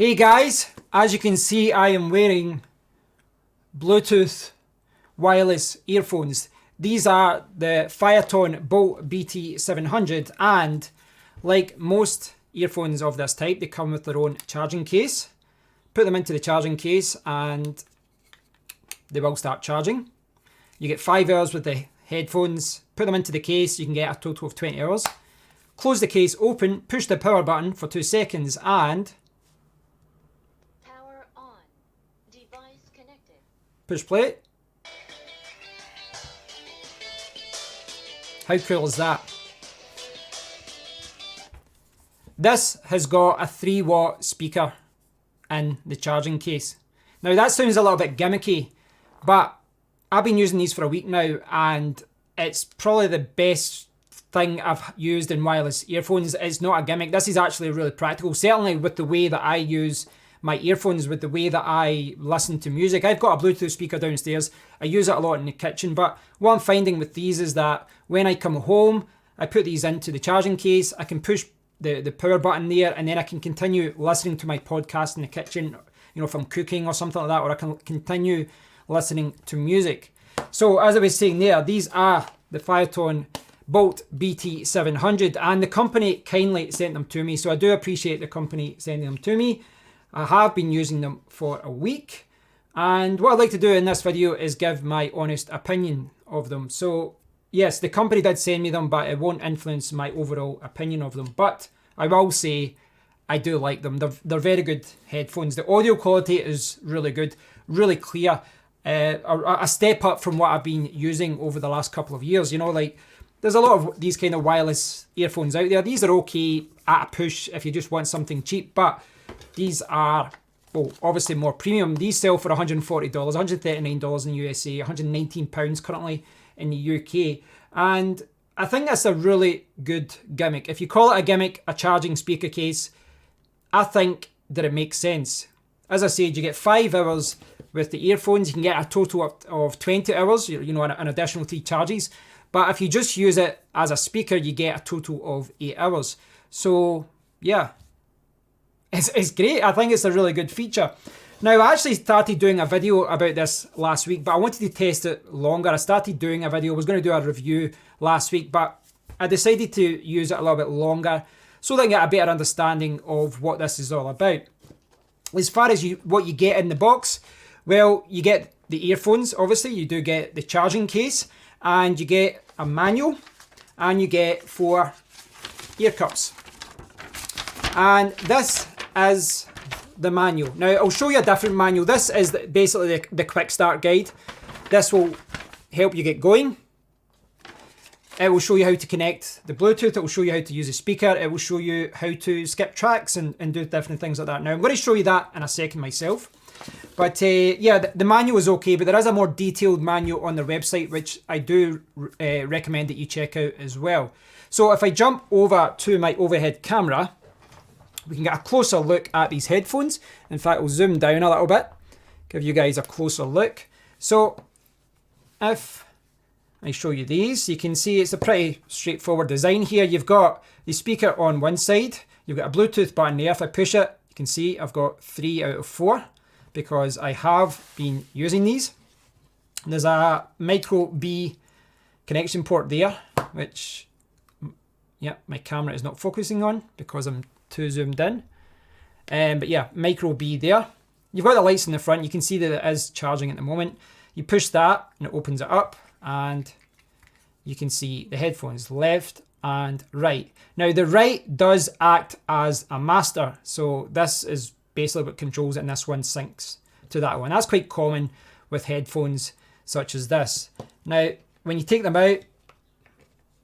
Hey guys, as you can see I am wearing Bluetooth wireless earphones. These are the Phiaton Bolt BT 700 and like most earphones of this type they come with their own charging case. Put them into the charging case and they will start charging. You get 5 hours with the headphones. Put them into the case, you can get a total of 20 hours. Close the case open, push the power button for 2 seconds and push play. How cool is that? This has got a 3-watt speaker in the charging case. Now that sounds a little bit gimmicky, but I've been using these for a week now and it's probably the best thing I've used in wireless earphones. It's not a gimmick. This is actually really practical, certainly with the way that I use my earphones, with the way that I listen to music. I've got a Bluetooth speaker downstairs. I use it a lot in the kitchen, but what I'm finding with these is that when I come home, I put these into the charging case, I can push the power button there, and then I can continue listening to my podcast in the kitchen, you know, if I'm cooking or something like that, or I can continue listening to music. So as I was saying there, these are the Phiaton Bolt BT 700, and the company kindly sent them to me, so I do appreciate the company sending them to me. I have been using them for a week, and what I'd like to do in this video is give my honest opinion of them. So yes, the company did send me them, but it won't influence my overall opinion of them. But I will say I do like them. They're very good headphones. The audio quality is really good, really clear. A step up from what I've been using over the last couple of years. You know, like there's a lot of these kind of wireless earphones out there. These are okay at a push if you just want something cheap, but these are, well, obviously more premium. These sell for $140, $139 in the USA, £119 currently in the UK. And I think that's a really good gimmick. If you call it a gimmick, a charging speaker case, I think that it makes sense. As I said, you get 5 hours with the earphones. You can get a total of 20 hours, you know, an additional 3 charges. But if you just use it as a speaker, you get a total of 8 hours. So yeah. It's great. I think it's a really good feature. Now, I actually started doing a video about this last week, but I wanted to test it longer. I started doing a video. I was going to do a review last week, but I decided to use it a little bit longer so that I get a better understanding of what this is all about. As far as what you get in the box, well, you get the earphones, obviously. You do get the charging case, and you get a manual, and you get 4 ear cups. And this is the manual. Now I'll show you a different manual. This is basically the quick start guide. This will help you get going. It will show you how to connect the Bluetooth. It will show you how to use a speaker. It will show you how to skip tracks and do different things like that. Now I'm going to show you that in a second myself. But yeah, the manual is okay, but there is a more detailed manual on their website, which I do recommend that you check out as well. So if I jump over to my overhead camera, we can get a closer look at these headphones. In fact, I'll zoom down a little bit, give you guys a closer look. So if I show you these, you can see it's a pretty straightforward design here. You've got the speaker on one side, you've got a Bluetooth button there. If I push it, you can see I've got 3 out of 4 because I have been using these. There's a micro B connection port there, which, yeah, my camera is not focusing on because I'm too zoomed in. But yeah, micro B there. You've got the lights in the front. You can see that it is charging at the moment. You push that and it opens it up and you can see the headphones left and right. Now the right does act as a master. So this is basically what controls it, and this one syncs to that one. That's quite common with headphones such as this. Now, when you take them out,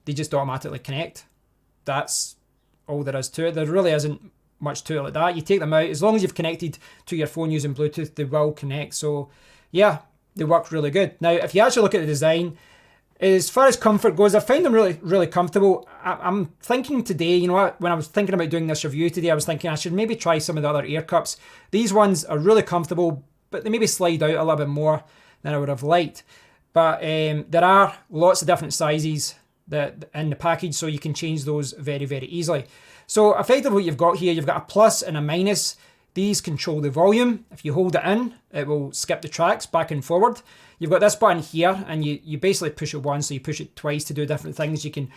they just automatically connect. That's all there is to it. There really isn't much to it like that. You take them out, as long as you've connected to your phone using Bluetooth, they will connect. So yeah, they work really good. Now, if you actually look at the design, as far as comfort goes, I find them really, really comfortable. I'm thinking today, you know what, when I was thinking about doing this review today, I was thinking I should maybe try some of the other ear cups. These ones are really comfortable, but they maybe slide out a little bit more than I would have liked. But there are lots of different sizes in the package, so you can change those very, very easily. So effectively what you've got here, you've got a plus and a minus These control the volume. If you hold it in, it will skip the tracks back and forward. You've got this button here, and you basically push it once, so you push it twice to do different things. You can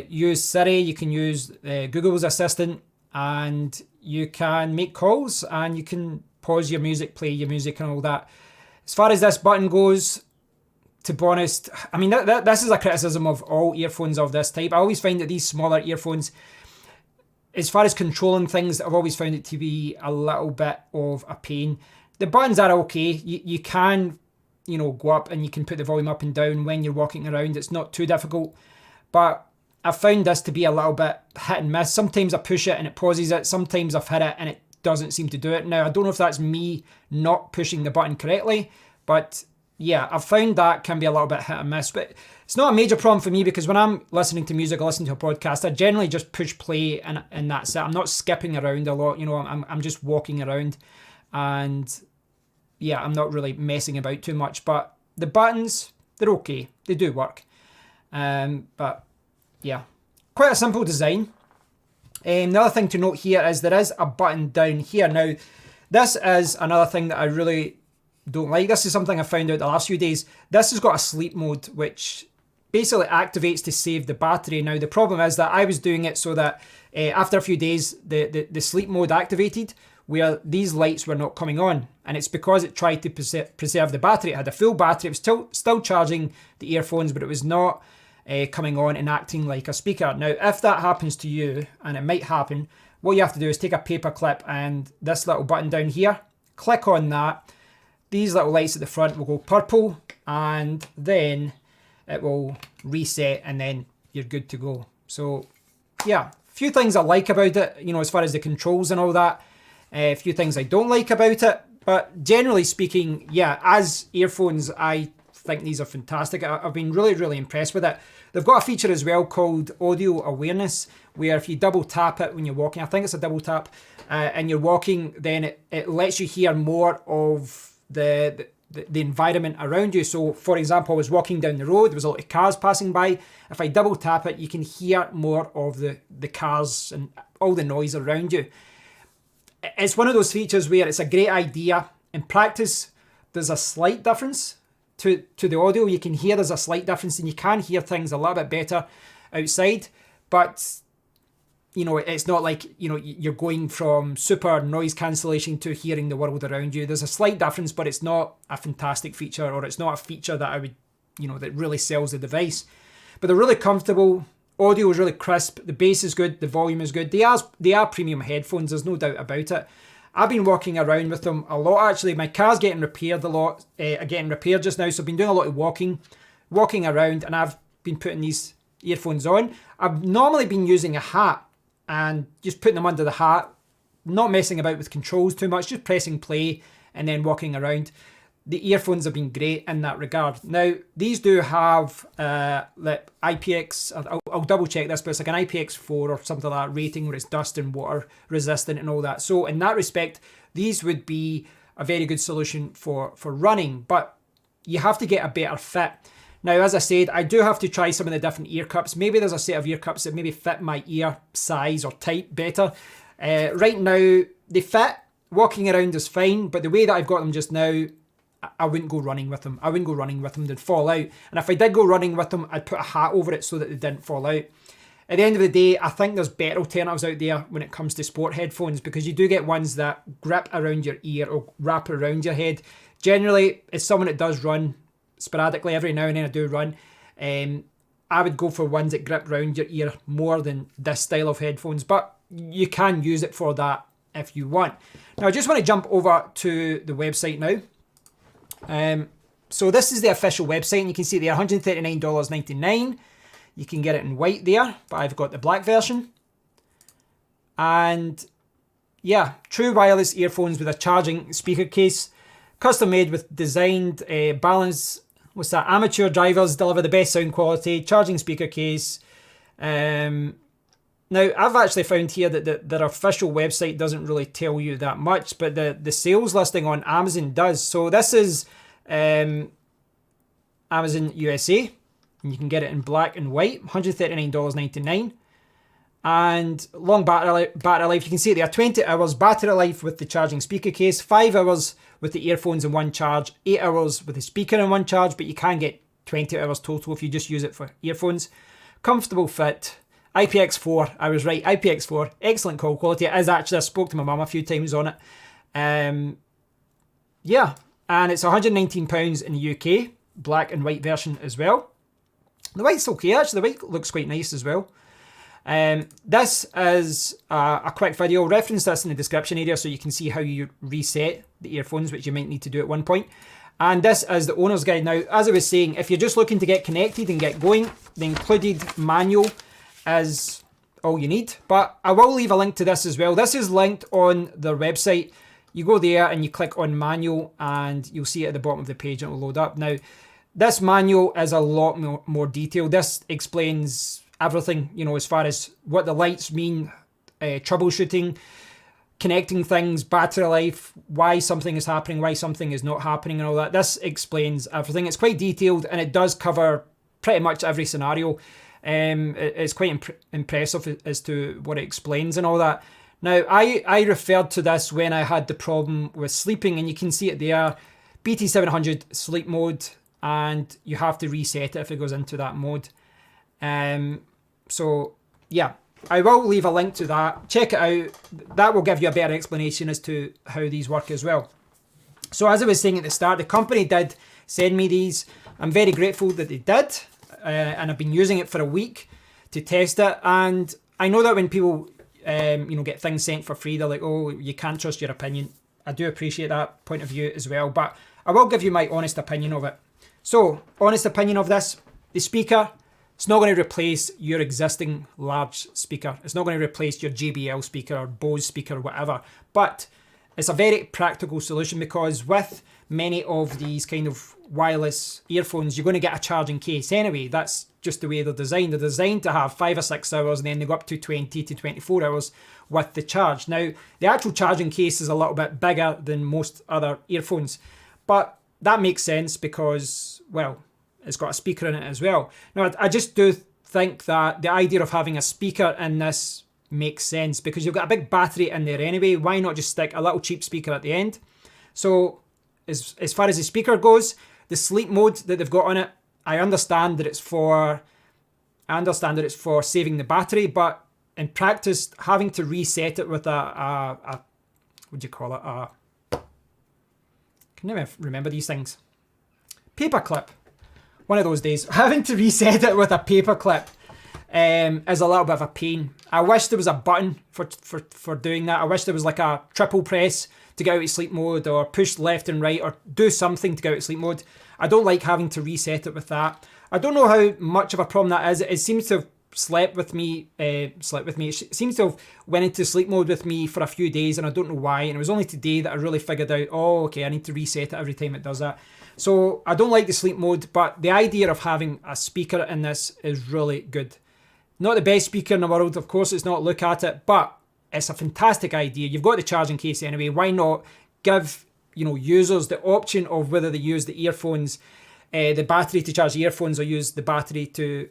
use Siri, you can use Google's Assistant, and you can make calls, and you can pause your music, play your music, and all that. As far as this button goes, to be honest, I mean, this is a criticism of all earphones of this type. I always find that these smaller earphones, as far as controlling things, I've always found it to be a little bit of a pain. The buttons are okay. You can, go up and you can put the volume up and down when you're walking around. It's not too difficult. But I found this to be a little bit hit and miss. Sometimes I push it and it pauses it. Sometimes I've hit it and it doesn't seem to do it. Now, I don't know if that's me not pushing the button correctly, but yeah, I've found that can be a little bit hit and miss, but it's not a major problem for me because when I'm listening to music or listening to a podcast, I generally just push play and that's it. I'm not skipping around a lot, I'm just walking around, and yeah, I'm not really messing about too much, but the buttons, they're okay. They do work. But yeah, quite a simple design. The other thing to note here is there is a button down here. Now, this is another thing that I really don't like. This is something I found out the last few days. This has got a sleep mode, which basically activates to save the battery. Now, the problem is that I was doing it so that after a few days, the sleep mode activated where these lights were not coming on. And it's because it tried to preserve the battery. It had a full battery. It was still charging the earphones, but it was not coming on and acting like a speaker. Now, if that happens to you, and it might happen, what you have to do is take a paper clip and this little button down here, click on that. These little lights at the front will go purple, and then it will reset, and then you're good to go. So yeah, a few things I like about it, as far as the controls and all that. A few things I don't like about it, but generally speaking, yeah, as earphones, I think these are fantastic. I've been really, really impressed with it. They've got a feature as well called audio awareness, where if you double tap it when you're walking, I think it's a double tap, and you're walking, then it lets you hear more of the environment around you. So for example, I was walking down the road, there was a lot of cars passing by. If I double tap it, you can hear more of the cars and all the noise around you. It's one of those features where it's a great idea. In practice, there's a slight difference to the audio. You can hear there's a slight difference, and you can hear things a little bit better outside, but it's not like, you're going from super noise cancellation to hearing the world around you. There's a slight difference, but it's not a fantastic feature, or it's not a feature that I would, that really sells the device. But they're really comfortable. Audio is really crisp. The bass is good. The volume is good. They are premium headphones. There's no doubt about it. I've been walking around with them a lot, actually. My car's getting repaired a lot, getting repaired just now. So I've been doing a lot of walking around, and I've been putting these earphones on. I've normally been using a hat and just putting them under the hat, not messing about with controls too much, just pressing play and then walking around. The earphones have been great in that regard. Now, these do have IPX, I'll double check this, but it's like an IPX4 or something like that rating, where it's dust and water resistant and all that. So in that respect, these would be a very good solution for running, but you have to get a better fit. Now, as I said, I do have to try some of the different ear cups. Maybe there's a set of ear cups that maybe fit my ear size or type better. Right now, they fit. Walking around is fine, but the way that I've got them just now, I wouldn't go running with them. They'd fall out. And if I did go running with them, I'd put a hat over it so that they didn't fall out. At the end of the day, I think there's better alternatives out there when it comes to sport headphones, because you do get ones that grip around your ear or wrap around your head. Generally, as someone that does run sporadically, every now and then I do run, I would go for ones that grip around your ear more than this style of headphones, but you can use it for that if you want. Now, I just want to jump over to the website now. So this is the official website, and you can see there $139.99. You can get it in white there, but I've got the black version. And yeah, true wireless earphones with a charging speaker case, custom made with designed balance. What's that? Amateur drivers deliver the best sound quality, charging speaker case. Now, I've actually found here that their official website doesn't really tell you that much, but the sales listing on Amazon does. So this is Amazon USA, and you can get it in black and white, $139.99. and long battery life. You can see it there, 20 hours battery life with the charging speaker case, 5 hours with the earphones in one charge, 8 hours with the speaker in one charge, but you can get 20 hours total if you just use it for earphones. Comfortable fit, IPX4, I was right, IPX4, excellent call quality. It is actually, I spoke to my mum a few times on it. Yeah, and it's £119 in the UK, black and white version as well. The white's okay, actually, the white looks quite nice as well. This is a quick video. I'll reference this in the description area so you can see how you reset the earphones, which you might need to do at one point. And this is the owner's guide. Now, as I was saying, if you're just looking to get connected and get going, the included manual is all you need. But I will leave a link to this as well. This is linked on their website. You go there and you click on manual and you'll see it at the bottom of the page and it will load up. Now, this manual is a lot more detailed. This explains everything, you know, as far as what the lights mean, troubleshooting, connecting things, battery life, why something is happening, why something is not happening and all that. This explains everything. It's quite detailed and it does cover pretty much every scenario. It's quite impressive as to what it explains and all that. Now, I referred to this when I had the problem with sleeping, and you can see it there, BT700 sleep mode, and you have to reset it if it goes into that mode. So yeah, I will leave a link to that. Check it out. That will give you a better explanation as to how these work as well. So as I was saying at the start, the company did send me these. I'm very grateful that they did, and I've been using it for a week to test it. And I know that when people get things sent for free, they're like, oh, you can't trust your opinion. I do appreciate that point of view as well, but I will give you my honest opinion of it. So, honest opinion of this, the speaker, it's not going to replace your existing large speaker. It's not going to replace your JBL speaker or Bose speaker or whatever, but it's a very practical solution because with many of these kind of wireless earphones, you're going to get a charging case anyway. That's just the way they're designed. They're designed to have 5 or 6 hours and then they go up to 20 to 24 hours with the charge. Now, the actual charging case is a little bit bigger than most other earphones, but that makes sense because, well, it's got a speaker in it as well. Now, I just do think that the idea of having a speaker in this makes sense because you've got a big battery in there anyway. Why not just stick a little cheap speaker at the end? So, as far as the speaker goes, the sleep mode that they've got on it, I understand that it's for saving the battery, but in practice, having to reset it with a what do you call it? I can never remember these things. Paperclip. One of those days. Having to reset it with a paperclip is a little bit of a pain. I wish there was a button for doing that. I wish there was like a triple press to get out of sleep mode or push left and right or do something to get out of sleep mode. I don't like having to reset it with that. I don't know how much of a problem that is. It seems to have slept with me. It seems to have went into sleep mode with me for a few days and I don't know why. And it was only today that I really figured out, oh, okay, I need to reset it every time it does that. So I don't like the sleep mode, but the idea of having a speaker in this is really good. Not the best speaker in the world, of course, it's not, look at it, but it's a fantastic idea. You've got the charging case anyway. Why not give users the option of whether they use the earphones, the battery to charge the earphones or use the battery to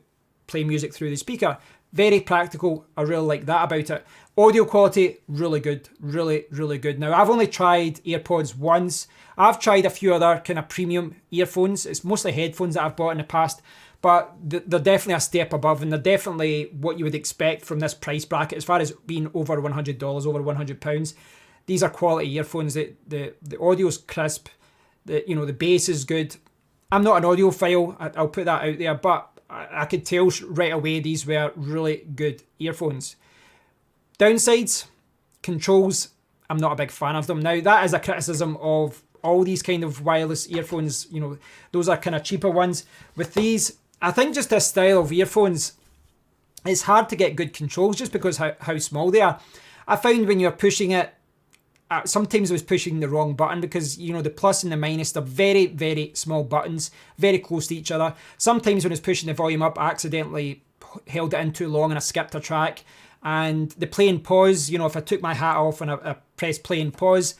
play music through the speaker. Very practical. I really like that about it. Audio quality, really good. Really, really good. Now, I've only tried AirPods once. I've tried a few other kind of premium earphones. It's mostly headphones that I've bought in the past, but they're definitely a step above and they're definitely what you would expect from this price bracket as far as being over $100, over £100. These are quality earphones. The audio's crisp. The bass is good. I'm not an audiophile, I'll put that out there, but I could tell right away these were really good earphones. Downsides, controls, I'm not a big fan of them. Now, that is a criticism of all these kind of wireless earphones. Those are kind of cheaper ones. With these, I think just this style of earphones, it's hard to get good controls just because how small they are. I found when you're pushing it, sometimes I was pushing the wrong button because, the plus and the minus, they're very, very small buttons, very close to each other. Sometimes when I was pushing the volume up, I accidentally held it in too long and I skipped a track. And the play and pause, if I took my hat off and I pressed play and pause,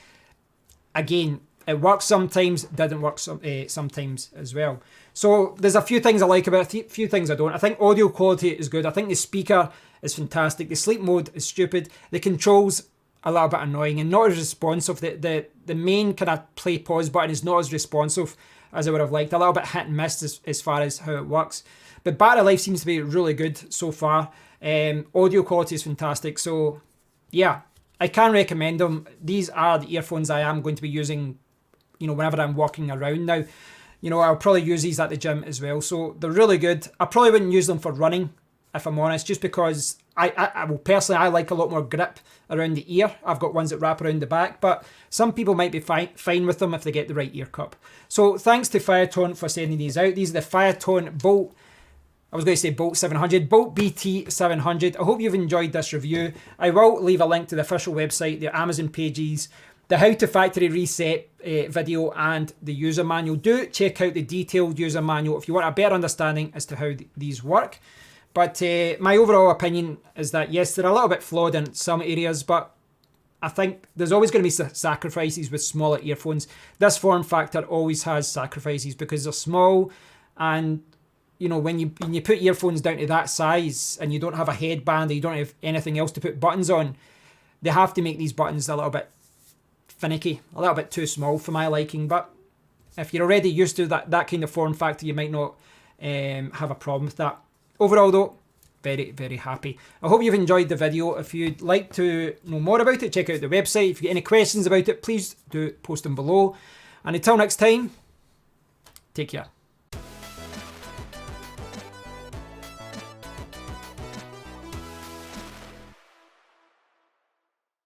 again, it works sometimes, doesn't work sometimes as well. So there's a few things I like about it, a few things I don't. I think audio quality is good. I think the speaker is fantastic. The sleep mode is stupid. The controls a little bit annoying and not as responsive. The main kind of play pause button is not as responsive as I would have liked. A little bit hit and miss as far as how it works. But battery life seems to be really good so far. Audio quality is fantastic. So yeah, I can recommend them. These are the earphones I am going to be using, you know, whenever I'm walking around now. You know, I'll probably use these at the gym as well. So they're really good. I probably wouldn't use them for running, if I'm honest, just because well, personally, I like a lot more grip around the ear. I've got ones that wrap around the back, but some people might be fine with them if they get the right ear cup. So thanks to Phiaton for sending these out. These are the Phiaton Bolt, I was going to say Bolt 700, Bolt BT 700. I hope you've enjoyed this review. I will leave a link to the official website, the Amazon pages, the how to factory reset video and the user manual. Do check out the detailed user manual if you want a better understanding as to how these work. But my overall opinion is that yes, they're a little bit flawed in some areas, but I think there's always going to be sacrifices with smaller earphones. This form factor always has sacrifices because they're small, and you know, when you put earphones down to that size and you don't have a headband or you don't have anything else to put buttons on, they have to make these buttons a little bit finicky, a little bit too small for my liking. But if you're already used to that kind of form factor, you might not have a problem with that. Overall though, very, very happy. I hope you've enjoyed the video. If you'd like to know more about it, check out the website. If you get any questions about it, please do post them below. And until next time, take care.